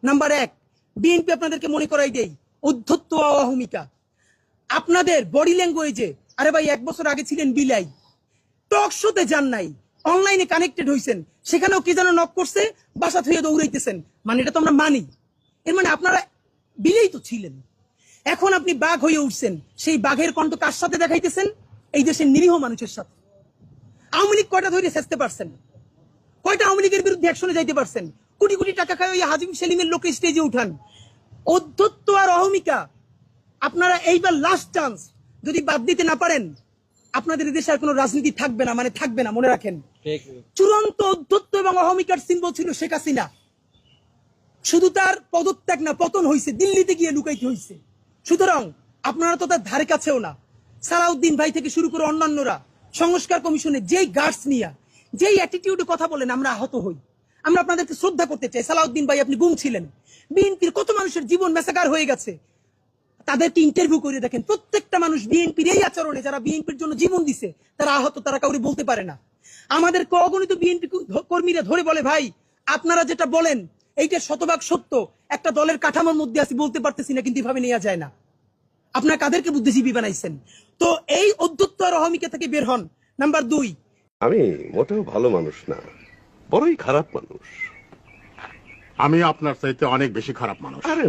Number 1, BNP আপনাদেরকে মনে করাই দেই উদ্ধত্ত অহমিকা। আপনাদের বডি ল্যাঙ্গুয়েজে, আরে ভাই 1 বছর আগে ছিলেন বিলাই, টক শোতে যান নাই, অনলাইনে কানেক্টেড হইছেন, সেখানেও কি যেন নক করছে, বাসা থেকে দৌড়াইতেছেন, মানে এটা তো আমরা মানি। এর মানে আপনারা বিলেই তো ছিলেন। এখন আপনি বাঘ হয়ে উঠছেন, সেই বাঘের কণ্ঠ কার সাথে দেখাইতেছেন? এই দেশের নিরীহ মানুষের সাথে। আওয়ামী লীগ কয়টা ধরে শেষতে পারছেন? কয়টা আওয়ামী লীগের বিরুদ্ধে অ্যাকশনে যাইতে পারছেন? কোটি কোটি টাকা খায় ওই হাজিম সেলিমের লোকে স্টেজে উঠান। অধ্যত্ব আর অহমিকা আপনারা এইবার লাস্ট চান্স, যদি বাদ দিতে না পারেন আপনাদের দেশে আর কোনো রাজনীতি থাকবে না, মানে থাকবে না, মনে রাখেন। চূড়ান্ত অধ্যত্ব এবং অহমিকার সিম্বল ছিল শেখ হাসিনা। শুধু তার পদত্যাগ না, পতন হয়েছে, দিল্লিতে গিয়ে লুকাইতে হয়েছে। সুতরাং আপনারা তো তার ধারে কাছেও না। সালাউদ্দিন ভাই থেকে শুরু করে অন্যান্যরা সংস্কার কমিশনে যেই গার্ডস নিয়ে, যেই অ্যাটিটিউডে কথা বলেন, আমরা আহত হই। আমরা আপনাদেরকে শ্রদ্ধা করতে চাই। সালাউদ্দিন ভাই, আপনি গুম ছিলেন, বিএনপির কত মানুষের জীবন মেসাকার হয়ে গেছে, তাদেরকে ইন্টারভিউ করে দেখেন। প্রত্যেকটা মানুষ বিএনপির এই আচরণে, যারা বিএনপির জন্য জীবন দিছে, তারা আহত, তারা কাউরে বলতে পারে না। আমাদের অগণিত বিএনপি কর্মীরা ধরে বলে, ভাই আপনারা যেটা বলেন এইটা শতভাগ সত্য, একটা দলের কাঠামোর মধ্যে আছি, বলতে পারতেছি না, কিন্তু এভাবে নেওয়া যায় না। আপনারা কাদেরকে বুদ্ধিজীবী বানাইছেন? তো এই অধ্যত্ব আর অহমিকা থেকে বের হন। নাম্বার 2, আমি মোটেও ভালো মানুষ না, বড়ই খারাপ মানুষ। আমি আপনার চাইতে অনেক বেশি খারাপ মানুষ। আরে